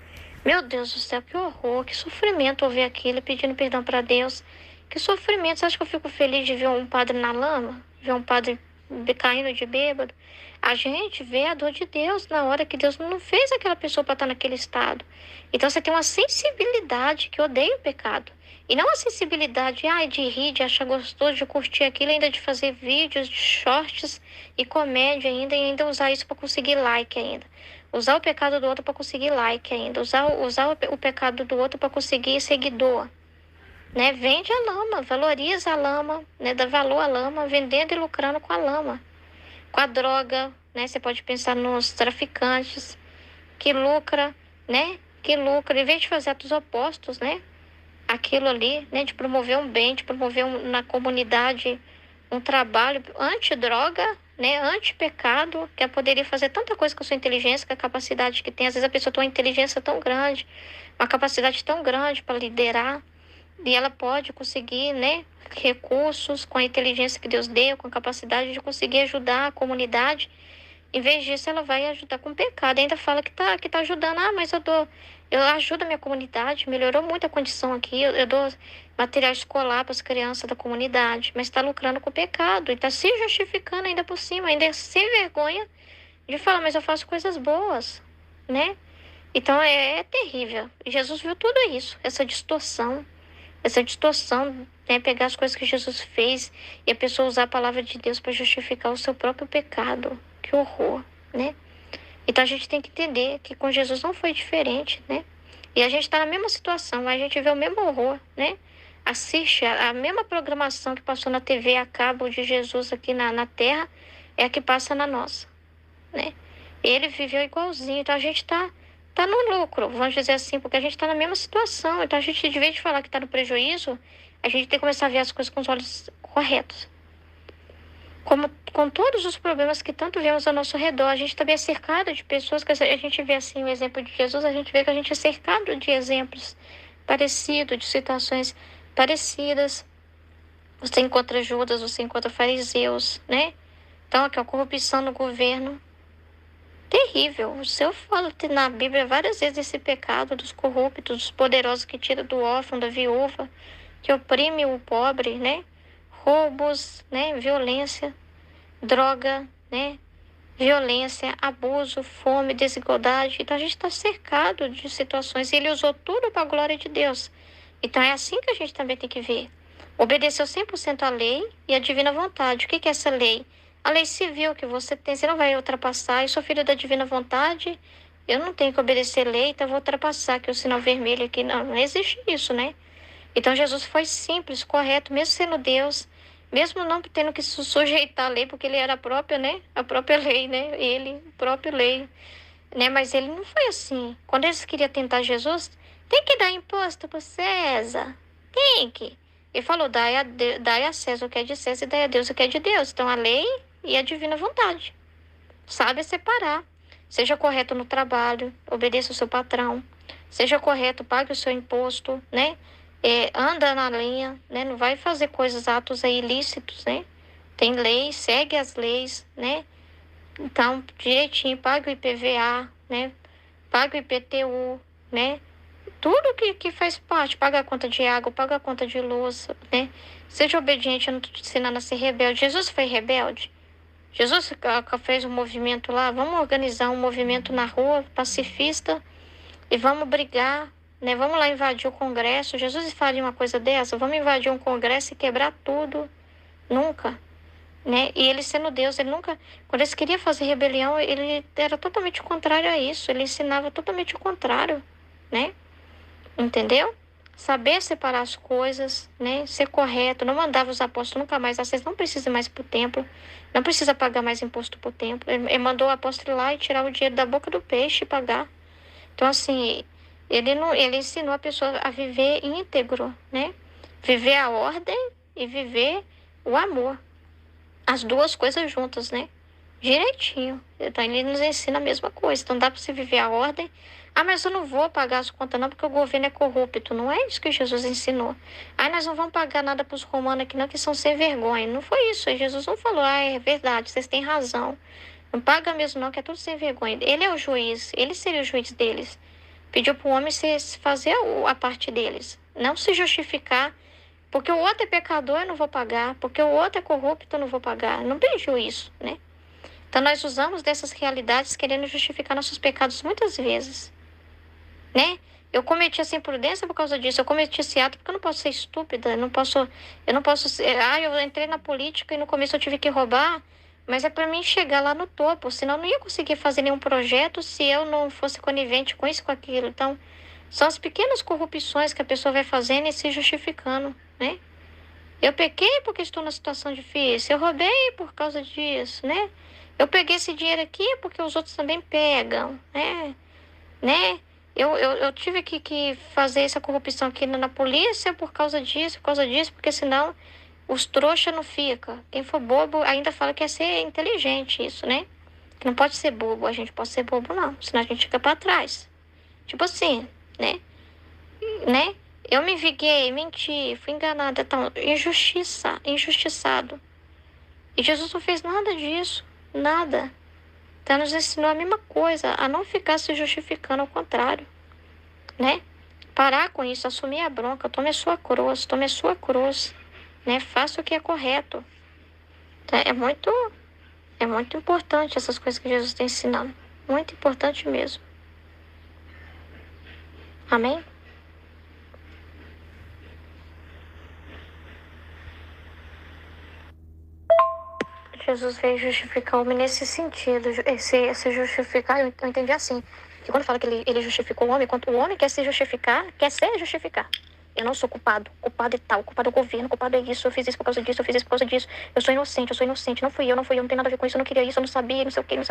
Meu Deus do céu, que horror, que sofrimento ouvir aquilo, pedindo perdão para Deus. Que sofrimento. Você acha que eu fico feliz de ver um padre na lama? Ver um padre caindo de bêbado? A gente vê a dor de Deus na hora que Deus não fez aquela pessoa para estar naquele estado. Então você tem uma sensibilidade que odeia o pecado. E não a sensibilidade de rir, de achar gostoso, de curtir aquilo, ainda de fazer vídeos, de shorts e comédia ainda, e ainda usar isso para conseguir like ainda. Usar o pecado do outro para conseguir like ainda. Usar o pecado do outro para conseguir seguidor. Né? Vende a lama, valoriza a lama, né? Dá valor à lama, vendendo e lucrando com a lama. Com a droga, né? Você pode pensar nos traficantes que lucra, né? Que lucra, em vez de fazer atos opostos, né? Aquilo ali, né? De promover um bem, de promover na comunidade um trabalho anti-droga, né? Anti-pecado, que poderia fazer tanta coisa com a sua inteligência, com a capacidade que tem. Às vezes a pessoa tem uma inteligência tão grande, uma capacidade tão grande para liderar, e ela pode conseguir, né? Recursos com a inteligência que Deus deu, com a capacidade de conseguir ajudar a comunidade. Em vez disso, ela vai ajudar com o pecado. Ainda fala que tá ajudando. Ah, mas eu ajudo a minha comunidade, melhorou muito a condição aqui. Eu dou material escolar para as crianças da comunidade, mas está lucrando com o pecado e está se justificando ainda por cima, ainda sem vergonha de falar, mas eu faço coisas boas, né? Então é terrível. Jesus viu tudo isso, essa distorção, né? Pegar as coisas que Jesus fez e a pessoa usar a palavra de Deus para justificar o seu próprio pecado. Que horror, né? Então a gente tem que entender que com Jesus não foi diferente, né? E a gente está na mesma situação, a gente vê o mesmo horror, né? Assiste a mesma programação que passou na TV a cabo de Jesus aqui na Terra, é a que passa na nossa, né? Ele viveu igualzinho, então a gente tá no lucro, vamos dizer assim, porque a gente está na mesma situação. Então a gente, de vez de falar que está no prejuízo, a gente tem que começar a ver as coisas com os olhos corretos. Como com todos os problemas que tanto vemos ao nosso redor, a gente também é cercado de pessoas que a gente vê assim o exemplo de Jesus, a gente vê que a gente é cercado de exemplos parecidos, de situações parecidas. Você encontra Judas, você encontra fariseus, né? Então, aqui, a corrupção no governo, terrível. O Senhor fala na Bíblia várias vezes esse pecado dos corruptos, dos poderosos que tira do órfão, da viúva, que oprime o pobre, né? Roubos, né? Violência, droga, né? Violência, abuso, fome, desigualdade. Então a gente está cercado de situações. E ele usou tudo para a glória de Deus. Então é assim que a gente também tem que ver. Obedeceu 100% à lei e à divina vontade. O que é essa lei? A lei civil que você tem, você não vai ultrapassar. Eu sou filho da divina vontade, eu não tenho que obedecer lei, então eu vou ultrapassar aqui o sinal vermelho aqui. Não, não existe isso, né? Então Jesus foi simples, correto, mesmo sendo Deus, mesmo não tendo que se sujeitar à lei, porque ele era a própria, né? A própria lei, né? Ele, a própria lei, né? Mas ele não foi assim. Quando eles queriam tentar Jesus, tem que dar imposto para César. Tem que. Ele falou, dai a César o que é de César e dai a Deus o que é de Deus. Então a lei e a divina vontade. Sabe separar. Seja correto no trabalho, obedeça o seu patrão. Seja correto, pague o seu imposto, né? Anda na linha, né? Não vai fazer atos aí ilícitos, né? Tem lei, segue as leis, né? Então, direitinho, pague o IPVA, né? Pague o IPTU, né? Tudo que faz parte, paga a conta de água, paga a conta de luz, né? Seja obediente, eu não estou te ensinando a ser rebelde. Jesus foi rebelde. Jesus fez um movimento lá, vamos organizar um movimento na rua, pacifista, e vamos brigar, né? Vamos lá invadir o Congresso. Jesus faria uma coisa dessa? Vamos invadir um Congresso e quebrar tudo? Nunca, né? E ele sendo Deus, ele nunca... Quando ele queria fazer rebelião, ele era totalmente contrário a isso. Ele ensinava totalmente o contrário, né? Entendeu? Saber separar as coisas, né? Ser correto. Não mandava os apóstolos nunca mais. Vocês não precisam mais pro templo. Não precisa pagar mais imposto pro templo. Ele mandou o apóstolo ir lá e tirar o dinheiro da boca do peixe e pagar. Então, assim, ele ensinou a pessoa a viver íntegro, né? Viver a ordem e viver o amor. As duas coisas juntas, né? Direitinho. Então, ele nos ensina a mesma coisa. Então, dá para você viver a ordem. Ah, mas eu não vou pagar as contas não, porque o governo é corrupto. Não é isso que Jesus ensinou. Ah, nós não vamos pagar nada para os romanos aqui não, que são sem vergonha. Não foi isso. Jesus não falou, é verdade, vocês têm razão. Não paga mesmo não, que é tudo sem vergonha. Ele é o juiz, ele seria o juiz deles. Pediu para o homem fazer a parte deles. Não se justificar, porque o outro é pecador, eu não vou pagar. Porque o outro é corrupto, eu não vou pagar. Não pediu isso, né? Então, nós usamos dessas realidades querendo justificar nossos pecados muitas vezes, né? Eu cometi essa imprudência por causa disso. Eu cometi esse ato porque eu não posso ser estúpida. Eu não posso ser... Ah, eu entrei na política e no começo eu tive que roubar, mas é para mim chegar lá no topo. Senão eu não ia conseguir fazer nenhum projeto se eu não fosse conivente com isso, com aquilo. Então, são as pequenas corrupções que a pessoa vai fazendo e se justificando, né? Eu pequei porque estou numa situação difícil. Eu roubei por causa disso, né? Eu peguei esse dinheiro aqui porque os outros também pegam, né? Eu tive que fazer essa corrupção aqui na polícia por causa disso, porque senão os trouxas não ficam. Quem for bobo ainda fala que é ser inteligente isso, né? Que não pode ser bobo, a gente pode ser bobo não, senão a gente fica para trás. Tipo assim, né? Eu me enviguei, menti, fui enganada, então, injustiçado. E Jesus não fez nada disso, nada. Então, nos ensinou a mesma coisa, a não ficar se justificando, ao contrário, né? Parar com isso, assumir a bronca, tome a sua cruz, né? Faça o que é correto. Tá? É muito importante essas coisas que Jesus está ensinando. Muito importante mesmo. Amém? Jesus veio justificar o homem nesse sentido. Se justificar, eu entendi assim. Que quando fala que ele justificou o homem, quando o homem quer se justificar, quer ser justificar. Eu não sou culpado. Culpado é tal, culpado é o governo, culpado é isso. Eu fiz isso por causa disso, eu fiz isso por causa disso. Eu sou inocente. Não fui eu, não tem nada a ver com isso. Eu não queria isso, eu não sabia, não sei o que, não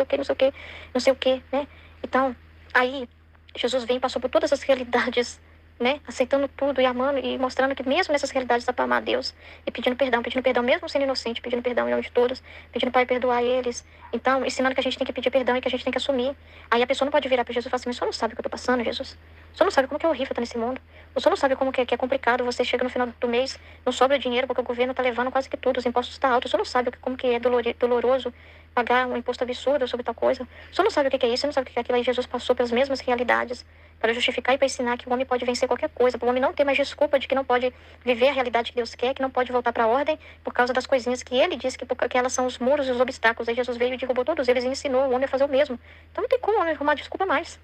sei o que, né? Então, aí, Jesus vem e passou por todas as realidades, né? Aceitando tudo e amando e mostrando que mesmo nessas realidades dá para amar a Deus. E pedindo perdão, mesmo sendo inocente, pedindo perdão em nome de todos, pedindo para perdoar eles. Então, ensinando que a gente tem que pedir perdão e que a gente tem que assumir. Aí a pessoa não pode virar para Jesus e falar assim, mas o senhor não sabe o que eu tô passando, Jesus? O senhor não sabe como que é horrível estar nesse mundo? O senhor não sabe como que é complicado, você chega no final do mês, não sobra dinheiro porque o governo tá levando quase que tudo, os impostos estão altos. O senhor não sabe como que é doloroso pagar um imposto absurdo sobre tal coisa. O senhor não sabe o que é isso, o senhor não sabe o que é aquilo. Aí Jesus passou pelas mesmas realidades para justificar e para ensinar que o homem pode vencer qualquer coisa, para o homem não ter mais desculpa de que não pode viver a realidade que Deus quer, que não pode voltar para a ordem por causa das coisinhas que ele disse que elas são os muros e os obstáculos. Aí Jesus veio e derrubou todos eles e ensinou o homem a fazer o mesmo. Então não tem como o homem arrumar desculpa mais.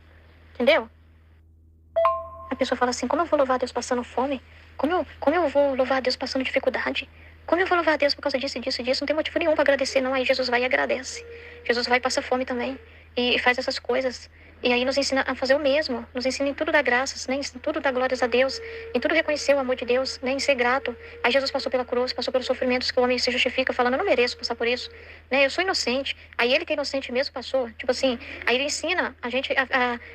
Entendeu? A pessoa fala assim, como eu vou louvar a Deus passando fome? Como eu vou louvar a Deus passando dificuldade? Como eu vou louvar a Deus por causa disso, disso, disso? Não tem motivo nenhum para agradecer, não. Aí Jesus vai e agradece. Jesus vai e passa fome também. E faz essas coisas. E aí nos ensina a fazer o mesmo. Nos ensina em tudo dar graças, né? Em tudo dar glórias a Deus. Em tudo reconhecer o amor de Deus, né? Em ser grato. Aí Jesus passou pela cruz, passou pelos sofrimentos que o homem se justifica, falando, eu não mereço passar por isso. Né? Eu sou inocente. Aí ele que é inocente mesmo passou. Tipo assim, aí ele ensina a gente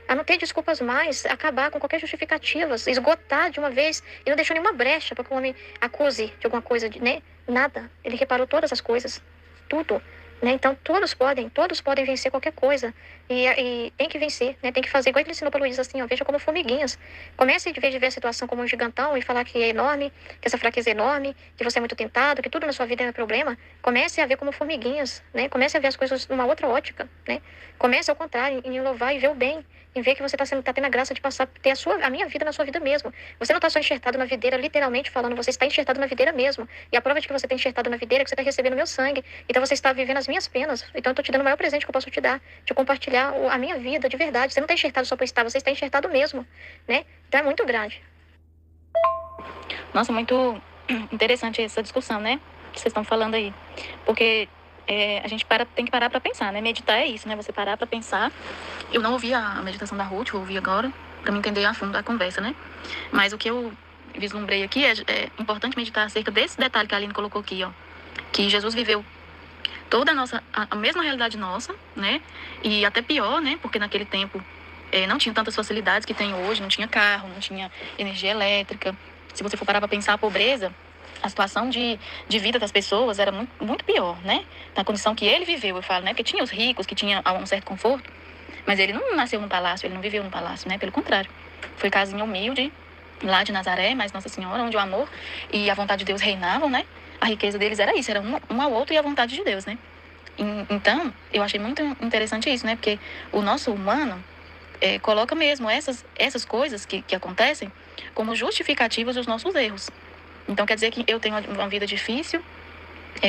a não ter desculpas mais, acabar com qualquer justificativas, esgotar de uma vez e não deixar nenhuma brecha para que o homem acuse de alguma coisa, né? Nada. Ele reparou todas as coisas. Tudo. Né? Então, todos podem vencer qualquer coisa. E tem que vencer, né? Tem que fazer igual ele ensinou para Luísa, assim, ó, veja como formiguinhas. Comece, de vez de ver a situação como um gigantão e falar que é enorme, que essa fraqueza é enorme, que você é muito tentado, que tudo na sua vida é problema. Comece a ver como formiguinhas, né? Comece a ver as coisas numa outra ótica, né? Comece ao contrário, em louvar e ver o bem, em ver que você tá tendo a graça de passar, ter a minha vida na sua vida mesmo. Você não está só enxertado na videira, literalmente falando, você está enxertado na videira mesmo. E a prova de que você está enxertado na videira é que você está recebendo meu sangue. Então você está vivendo as minhas penas. Então eu tô te dando o maior presente que eu posso te dar, de compartilhar a minha vida de verdade. Você não está enxertado só por estar, você está enxertado mesmo, né? Então é muito grande. Nossa, muito interessante essa discussão, né? Que vocês estão falando aí. Porque a gente tem que parar para pensar, né? Meditar é isso, né? Você parar para pensar. Eu não ouvi a meditação da Ruth, eu ouvi agora, para me entender a fundo a conversa, né? Mas o que eu vislumbrei aqui é importante meditar acerca desse detalhe que a Aline colocou aqui, ó. Que Jesus viveu toda a mesma realidade nossa, né? E até pior, né? Porque naquele tempo não tinha tantas facilidades que tem hoje, não tinha carro, não tinha energia elétrica. Se você for parar para pensar, a pobreza, a situação de vida das pessoas era muito, muito pior, né? Na condição que ele viveu, eu falo, né? Porque tinha os ricos que tinham um certo conforto, mas ele não nasceu num palácio, ele não viveu num palácio, né? Pelo contrário, foi casinha humilde, lá de Nazaré, mas Nossa Senhora, onde o amor e a vontade de Deus reinavam, né? A riqueza deles era isso, era um ao outro e a vontade de Deus, né? Então, eu achei muito interessante isso, né? Porque o nosso humano coloca mesmo essas coisas que acontecem como justificativas dos nossos erros. Então, quer dizer que eu tenho uma vida difícil,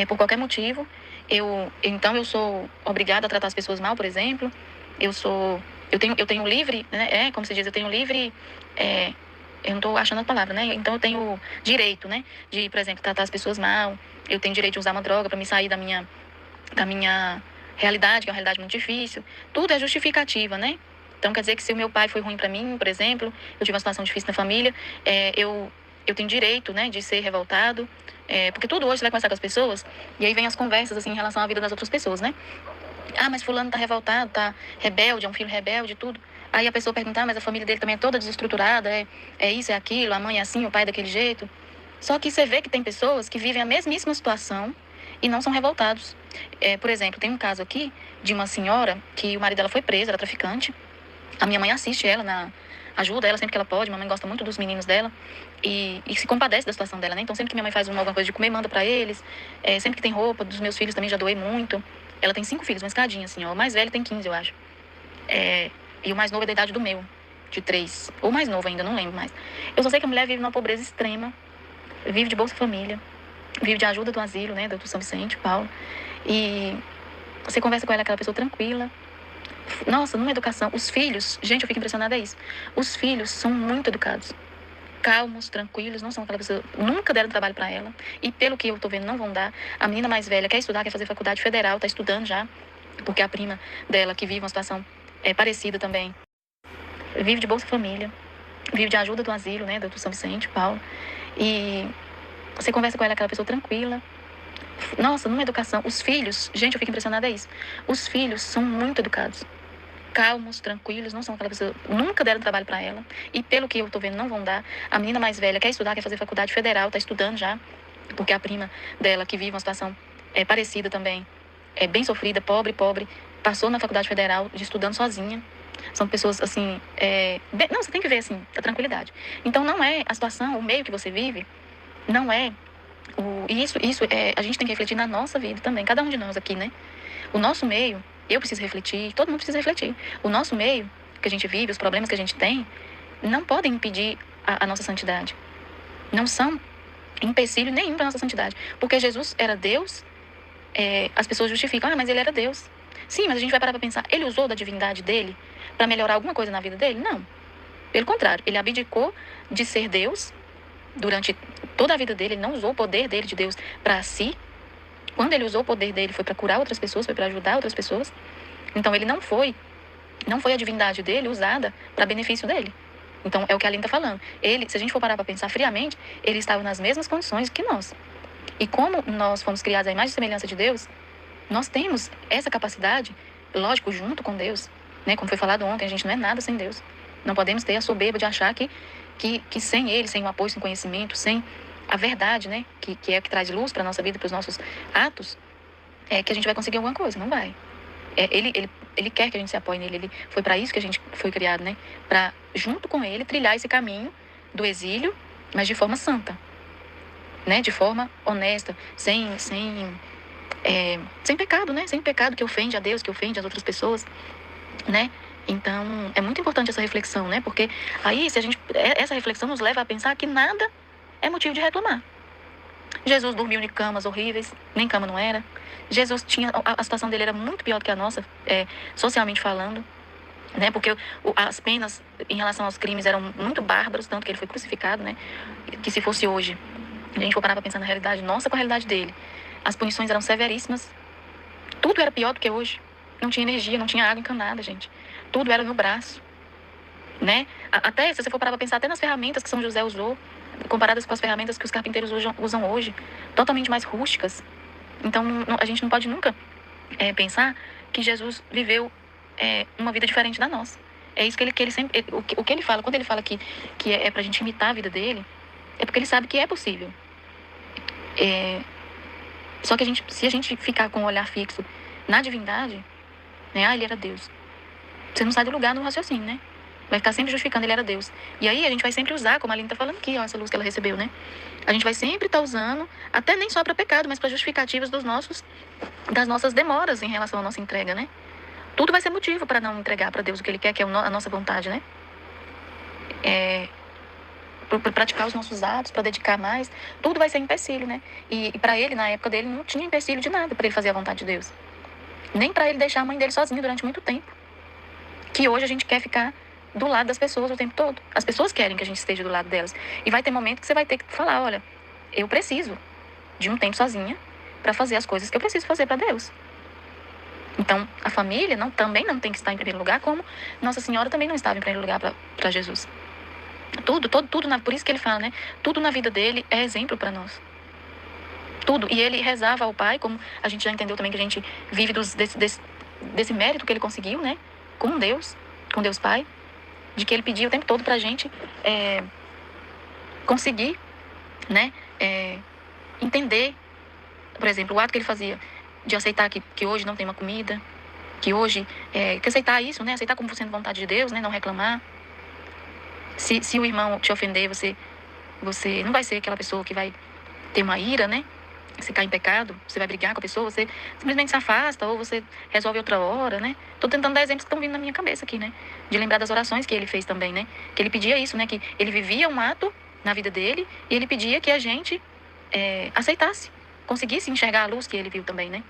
por qualquer motivo. Então, eu sou obrigada a tratar as pessoas mal, por exemplo. Eu tenho livre, né? Como se diz, eu tenho livre... eu não estou achando a palavra, né? Então, eu tenho direito, né? De, por exemplo, tratar as pessoas mal. Eu tenho direito de usar uma droga para me sair da minha realidade, que é uma realidade muito difícil. Tudo é justificativa, né? Então, quer dizer que se o meu pai foi ruim para mim, por exemplo, eu tive uma situação difícil na família, eu tenho direito, né, de ser revoltado, porque tudo hoje você vai conversar com as pessoas, e aí vem as conversas, assim, em relação à vida das outras pessoas, né? Ah, mas fulano tá revoltado, tá rebelde, é um filho rebelde, tudo. Aí a pessoa pergunta, mas a família dele também é toda desestruturada, é isso, é aquilo, a mãe é assim, o pai é daquele jeito. Só que você vê que tem pessoas que vivem a mesmíssima situação e não são revoltados. Por exemplo, tem um caso aqui de uma senhora que o marido dela foi preso, era traficante. A minha mãe assiste ela, ajuda ela sempre que ela pode. Minha mãe gosta muito dos meninos dela e se compadece da situação dela, né? Então, sempre que minha mãe faz alguma coisa de comer, manda pra eles. Sempre que tem roupa dos meus filhos também já doei muito. Ela tem 5 filhos, uma escadinha, assim, ó. O mais velho tem 15, eu acho. E o mais novo é da idade do meu, de 3. Ou mais novo ainda, não lembro mais. Eu só sei que a mulher vive numa pobreza extrema. Vive de Bolsa Família. Vive de ajuda do asilo, né? Do São Vicente, Paulo. E você conversa com ela, aquela pessoa tranquila. Nossa, numa educação. Os filhos, gente, eu fico impressionada, é isso. Os filhos são muito educados. Calmos, tranquilos, não são aquela pessoa. Nunca deram trabalho para ela. E pelo que eu tô vendo, não vão dar. A menina mais velha quer estudar, quer fazer faculdade federal, tá estudando já. Porque a prima dela, que vive uma situação parecida também, vive de Bolsa Família. Vive de ajuda do asilo, né? Do São Vicente, Paulo. E você conversa com ela, aquela pessoa tranquila. Nossa, numa educação. Os filhos, gente, eu fico impressionada, é isso. Os filhos são muito educados. Calmos, tranquilos, não são aquela pessoa. Nunca deram trabalho para ela. E pelo que eu tô vendo, não vão dar. A menina mais velha quer estudar, quer fazer faculdade federal, tá estudando já. Porque a prima dela, que vive uma situação parecida também, bem sofrida, pobre, passou na faculdade federal, estudando sozinha. São pessoas, assim, não, você tem que ver, assim, a tranquilidade. Então, não é a situação, o meio que você vive, não é isso a gente tem que refletir na nossa vida também, cada um de nós aqui, né? O nosso meio, eu preciso refletir, todo mundo precisa refletir. O nosso meio que a gente vive, os problemas que a gente tem, não podem impedir a nossa santidade. Não são empecilho nenhum para a nossa santidade. Porque Jesus era Deus, as pessoas justificam, mas ele era Deus. Sim, mas a gente vai parar para pensar, ele usou da divindade dele para melhorar alguma coisa na vida dele? Não. Pelo contrário, ele abdicou de ser Deus durante toda a vida dele, ele não usou o poder dele de Deus para si. Quando ele usou o poder dele, foi para curar outras pessoas, foi para ajudar outras pessoas. Então, ele não foi a divindade dele usada para benefício dele. Então, é o que a Aline está falando. Ele, se a gente for parar para pensar friamente, ele estava nas mesmas condições que nós. E como nós fomos criados à imagem e semelhança de Deus, nós temos essa capacidade, lógico, junto com Deus, né? Como foi falado ontem, a gente não é nada sem Deus. Não podemos ter a soberba de achar que sem ele, sem o apoio, sem conhecimento, sem a verdade, né? Que é o que traz luz para a nossa vida, para os nossos atos, que a gente vai conseguir alguma coisa. Não vai. Ele quer que a gente se apoie nele. Foi para isso que a gente foi criado, né? Para, junto com ele, trilhar esse caminho do exílio, mas de forma santa, né? De forma honesta, sem pecado, né? Sem pecado que ofende a Deus, que ofende as outras pessoas, né? Então, é muito importante essa reflexão, né? Porque aí, essa reflexão nos leva a pensar que nada é motivo de reclamar. Jesus dormiu em camas horríveis, nem cama não era. Jesus a situação dele era muito pior do que a nossa, socialmente falando, né? Porque as penas em relação aos crimes eram muito bárbaros, tanto que ele foi crucificado, né? Que se fosse hoje, a gente for parar para pensar na realidade nossa com a realidade dele, as punições eram severíssimas. Tudo era pior do que hoje. Não tinha energia, não tinha água encanada, gente. Tudo era no braço, né? Até, se você for parar para pensar, até nas ferramentas que São José usou, comparadas com as ferramentas que os carpinteiros usam hoje, totalmente mais rústicas. Então, a gente não pode nunca pensar que Jesus viveu uma vida diferente da nossa. É isso que ele sempre... O que ele fala, quando ele fala que é pra gente imitar a vida dele, é porque ele sabe que é possível. Só que se a gente ficar com o olhar fixo na divindade, né? Ele era Deus. Você não sai do lugar no raciocínio, né? Vai ficar sempre justificando, ele era Deus. E aí a gente vai sempre usar, como a Aline está falando aqui, ó, essa luz que ela recebeu, né? A gente vai sempre estar usando, até nem só para pecado, mas para justificativas das nossas demoras em relação à nossa entrega, né? Tudo vai ser motivo para não entregar para Deus o que ele quer, que é a nossa vontade, né? Para praticar os nossos atos, para dedicar mais, tudo vai ser empecilho, né? E para ele, na época dele, não tinha empecilho de nada para ele fazer a vontade de Deus. Nem para ele deixar a mãe dele sozinha durante muito tempo. Que hoje a gente quer ficar do lado das pessoas o tempo todo. As pessoas querem que a gente esteja do lado delas. E vai ter momento que você vai ter que falar, olha, eu preciso de um tempo sozinha para fazer as coisas que eu preciso fazer para Deus. Então, a família também não tem que estar em primeiro lugar, como Nossa Senhora também não estava em primeiro lugar para Jesus. Tudo, por isso que ele fala, né? Tudo na vida dele é exemplo para nós. Tudo. E ele rezava ao Pai, como a gente já entendeu também que a gente vive desse mérito que ele conseguiu, né? Com Deus Pai, de que ele pedia o tempo todo pra gente conseguir, né? Entender, por exemplo, o ato que ele fazia de aceitar que hoje não tem uma comida, que hoje, que aceitar isso, né? Aceitar como sendo vontade de Deus, né? Não reclamar. Se o irmão te ofender, você não vai ser aquela pessoa que vai ter uma ira, né? você cai em pecado, você vai brigar com a pessoa, você simplesmente se afasta ou você resolve outra hora, né? Tô tentando dar exemplos que estão vindo na minha cabeça aqui, né? De lembrar das orações que ele fez também, né? Que ele pedia isso, né? Que ele vivia um ato na vida dele e ele pedia que a gente aceitasse, conseguisse enxergar a luz que ele viu também, né?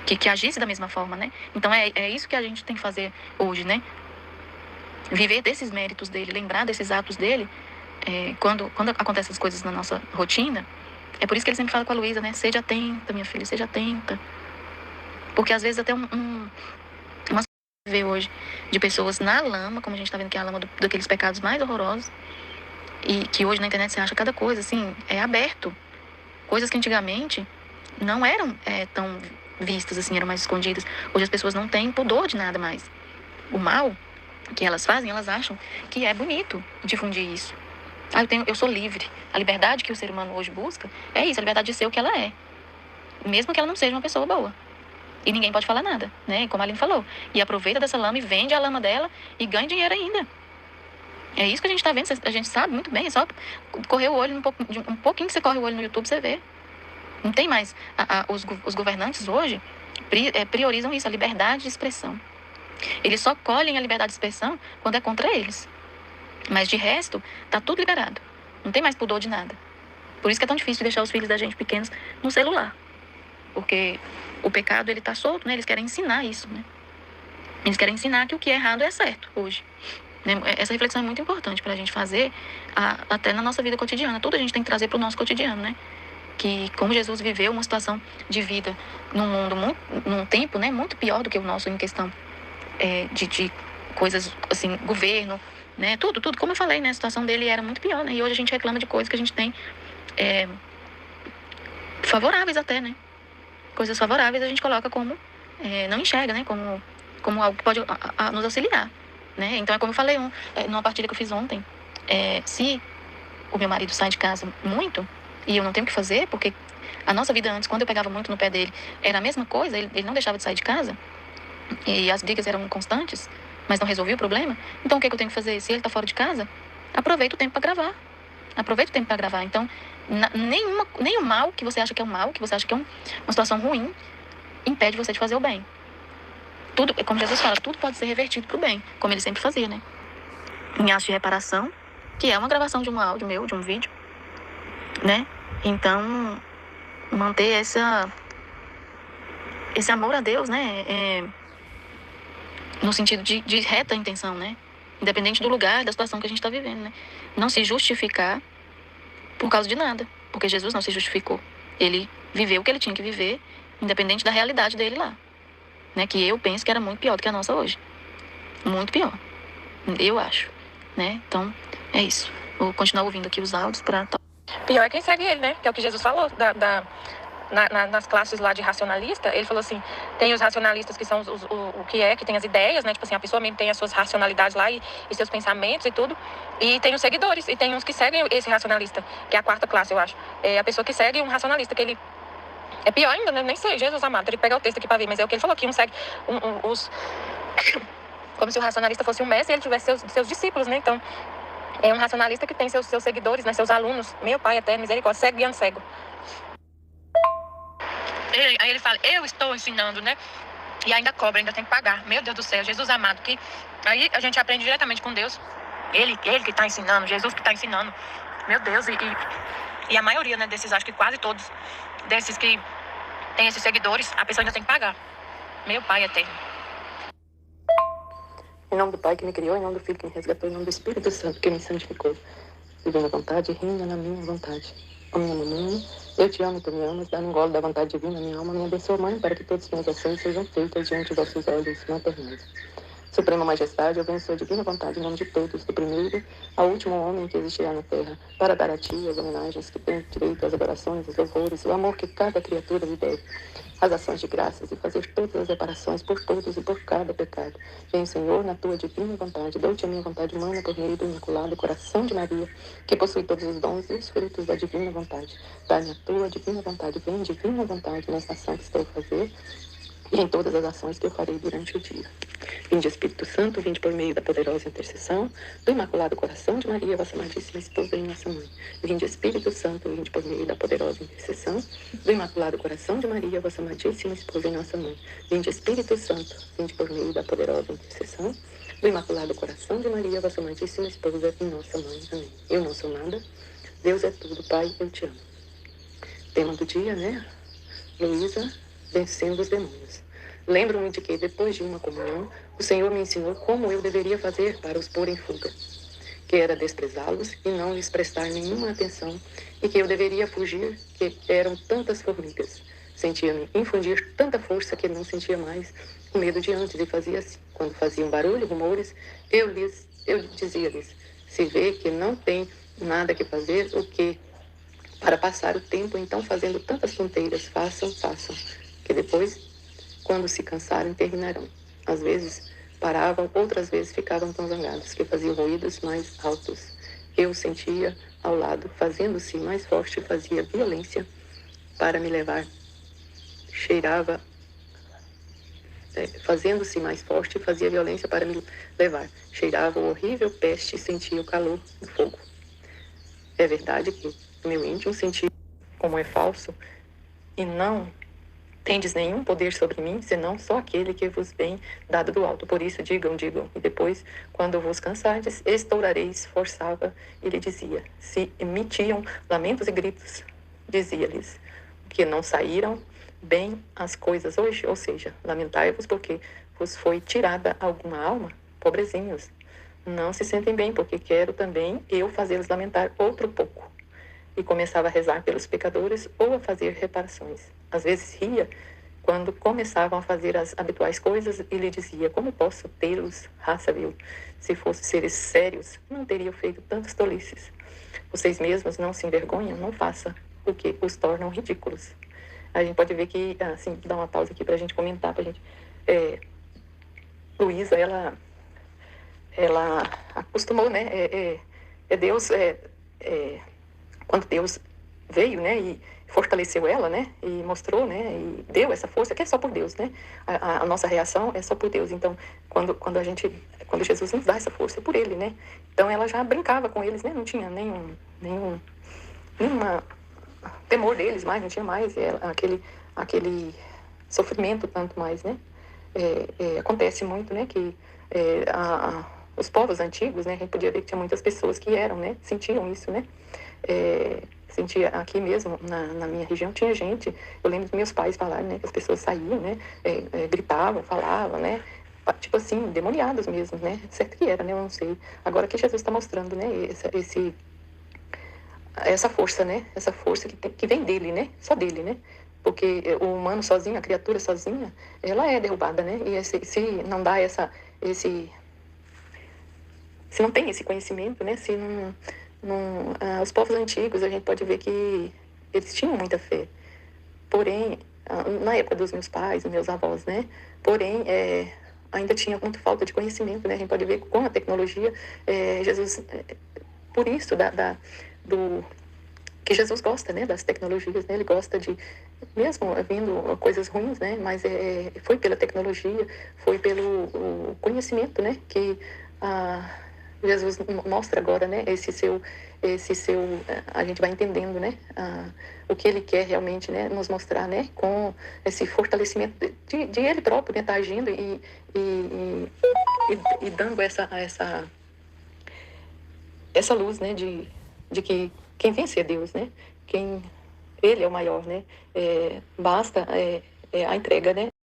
Que agisse da mesma forma, né? Então é isso que a gente tem que fazer hoje, né? Viver desses méritos dele, lembrar desses atos dele, quando acontecem essas coisas na nossa rotina. É por isso que ele sempre fala com a Luísa, né? Seja atenta, minha filha, seja atenta. Porque às vezes até uma vê hoje de pessoas na lama, como a gente tá vendo que é a lama daqueles pecados mais horrorosos, e que hoje na internet você acha cada coisa, assim, é aberto. Coisas que antigamente não eram tão vistas, assim, eram mais escondidas. Hoje as pessoas não têm pudor de nada mais. O mal que elas fazem, elas acham que é bonito difundir isso. Eu sou livre. A liberdade que o ser humano hoje busca é isso, a liberdade de ser o que ela é. Mesmo que ela não seja uma pessoa boa. E ninguém pode falar nada, né? Como a Aline falou. E aproveita dessa lama e vende a lama dela e ganha dinheiro ainda. É isso que a gente tá vendo, a gente sabe muito bem. É só correr o olho, um pouquinho que você corre o olho no YouTube, você vê. Não tem mais. Os governantes hoje priorizam isso, a liberdade de expressão. Eles só colhem a liberdade de expressão quando é contra eles. Mas de resto, tá tudo liberado. Não tem mais pudor de nada. Por isso que é tão difícil deixar os filhos da gente pequenos no celular. Porque o pecado, ele tá solto, né? Eles querem ensinar isso, né? Eles querem ensinar que o que é errado é certo hoje. Essa reflexão é muito importante pra gente fazer até na nossa vida cotidiana. Tudo a gente tem que trazer pro nosso cotidiano, né? Que como Jesus viveu uma situação de vida num tempo, né, muito pior do que o nosso em questão de coisas, assim, governo, né, tudo, como eu falei, né, a situação dele era muito pior, né, e hoje a gente reclama de coisas que a gente tem favoráveis até, né, coisas favoráveis a gente coloca como, não enxerga, né, como algo que pode nos auxiliar, né, então é como eu falei numa partilha que eu fiz ontem, se o meu marido sai de casa muito, e eu não tenho o que fazer, porque a nossa vida antes, quando eu pegava muito no pé dele, era a mesma coisa, ele não deixava de sair de casa, e as brigas eram constantes, mas não resolvia o problema. Então, o que eu tenho que fazer? Se ele tá fora de casa, aproveita o tempo para gravar. Então, nenhum mal que você acha que é um mal, que você acha que é uma situação ruim, impede você de fazer o bem. Tudo, como Jesus fala, tudo pode ser revertido pro bem, como ele sempre fazia, né? Em atos de reparação, que é uma gravação de um áudio meu, de um vídeo, né? Então, manter esse amor a Deus, né? No sentido de reta intenção, né? Independente do lugar, da situação que a gente está vivendo, né? Não se justificar por causa de nada, porque Jesus não se justificou. Ele viveu o que ele tinha que viver, independente da realidade dele lá, né? Que eu penso que era muito pior do que a nossa hoje. Muito pior. Eu acho, né? Então, é isso. Vou continuar ouvindo aqui os áudios para... Pior é quem segue ele, né? Que é o que Jesus falou nas classes lá de racionalista. Ele falou assim, tem os racionalistas que são o que tem as ideias, né? Tipo assim, a pessoa mesmo tem as suas racionalidades lá e seus pensamentos e tudo. E tem os seguidores, e tem uns que seguem esse racionalista, que é a quarta classe, eu acho. É a pessoa que segue um racionalista, que ele... É pior ainda, né? Nem sei, Jesus amado, teria que pegar o texto aqui pra ver, mas é o que ele falou, que um segue os... Como se o racionalista fosse um mestre e ele tivesse seus discípulos, né? Então, é um racionalista que tem seus seguidores, né? Seus alunos. Meu pai até, misericórdia, cego guiando cego. Aí ele fala, eu estou ensinando, né? E ainda cobra, ainda tem que pagar. Meu Deus do céu, Jesus amado. Que aí a gente aprende diretamente com Deus. Ele que está ensinando, Jesus que está ensinando. Meu Deus, e a maioria, né, desses, acho que quase todos, desses que tem esses seguidores, a pessoa ainda tem que pagar. Meu pai eterno. Em nome do Pai que me criou, em nome do Filho que me resgatou, em nome do Espírito Santo que me santificou. Vivendo a vontade, reina na minha vontade. Ó minha mamãe, eu te amo e tu me amas, dá um golo da vontade divina, minha alma, me abençoa, Mãe, para que todas as minhas ações sejam feitas diante dos vossos olhos maternais. Suprema Majestade, eu abençoo a divina vontade em nome de todos, do primeiro ao último homem que existirá na terra, para dar a ti as homenagens que têm direito, as adorações, os louvores, o amor que cada criatura lhe deve, as ações de graças e fazer todas as reparações por todos e por cada pecado. Vem, Senhor, na tua divina vontade, dou-te a minha vontade humana por meio do imaculado coração de Maria, que possui todos os dons e os frutos da divina vontade. Dá-me a tua divina vontade, vem, divina vontade, nesta ação que estou a fazer, e em todas as ações que eu farei durante o dia. Vinde, Espírito Santo, vinde por meio da poderosa intercessão do Imaculado Coração de Maria, vossa amadíssima esposa e nossa mãe. Vinde, Espírito Santo, vinde por meio da poderosa intercessão do Imaculado Coração de Maria, vossa amadíssima esposa e nossa mãe. Vinde, Espírito Santo, vinde por meio da poderosa intercessão do Imaculado Coração de Maria, vossa amadíssima esposa e nossa mãe. Amém. Eu não sou nada, Deus é tudo, Pai, eu te amo. Tema do dia, né? Luísa, vencendo os demônios. Lembro-me de que, depois de uma comunhão, o Senhor me ensinou como eu deveria fazer para os pôr em fuga, que era desprezá-los e não lhes prestar nenhuma atenção, e que eu deveria fugir, que eram tantas formigas. Sentia-me infundir tanta força que não sentia mais o medo de antes, e fazia assim. Quando faziam barulho, rumores, eu dizia-lhes, se vê que não tem nada que fazer, o que para passar o tempo, então, fazendo tantas tonteiras, façam, que depois, quando se cansarem, terminarão. Às vezes paravam, outras vezes ficavam tão zangados que faziam ruídos mais altos. Eu sentia ao lado, fazendo-se mais forte, fazia violência para me levar. Fazendo-se mais forte, fazia violência para me levar. Cheirava o horrível peste e sentia o calor do fogo. É verdade que o meu íntimo sentia como é falso e não tendes nenhum poder sobre mim, senão só aquele que vos vem dado do alto. Por isso, digam, e depois, quando vos cansardes, estourareis, forçava, e lhe dizia. Se emitiam lamentos e gritos, dizia-lhes, que não saíram bem as coisas hoje, ou seja, lamentai-vos porque vos foi tirada alguma alma, pobrezinhos. Não se sentem bem, porque quero também eu fazê-los lamentar outro pouco. E começava a rezar pelos pecadores ou a fazer reparações. Às vezes ria quando começavam a fazer as habituais coisas e lhe dizia, como posso tê-los, raça vil? Se fossem seres sérios, não teriam feito tantas tolices. Vocês mesmos não se envergonham, não façam o que os tornam ridículos. A gente pode ver que, assim, dar uma pausa aqui para a gente comentar, para a gente... Luísa, ela acostumou, né? Deus... quando Deus veio, né, e fortaleceu ela, né, e mostrou, né, e deu essa força, que é só por Deus, né, a nossa reação é só por Deus. Então, quando Jesus nos dá essa força, é por Ele, né, então ela já brincava com eles, né, não tinha nenhum temor deles mais, não tinha mais aquele sofrimento tanto mais, né. Acontece muito, né, que os povos antigos, né, a gente podia ver que tinha muitas pessoas que eram, né, sentiam isso, né. Sentia aqui mesmo, na minha região, tinha gente, eu lembro dos meus pais falarem, né, que as pessoas saíam, né, gritavam, falavam, né, tipo assim, demoniadas mesmo, né, certo que era, né, eu não sei. Agora que Jesus está mostrando, né, essa força, né, essa força que vem dele, né, só dele, né, porque o humano sozinho, a criatura sozinha, ela é derrubada, né, e se não dá se não tem esse conhecimento, né, se não os povos antigos, a gente pode ver que eles tinham muita fé. Porém, na época dos meus pais, dos meus avós, né? Porém, ainda tinha muita falta de conhecimento, né? A gente pode ver que com a tecnologia, Jesus, por isso, que Jesus gosta, né? Das tecnologias, né? Ele gosta de, mesmo vindo coisas ruins, né? Mas foi pela tecnologia, foi pelo conhecimento, né? Que Jesus mostra agora, né, esse seu, a gente vai entendendo, né, o que ele quer realmente, né, nos mostrar, né, com esse fortalecimento de ele próprio, né, tá agindo e dando essa luz, né, de que quem vence é Deus, né, ele é o maior, né, basta a entrega, né.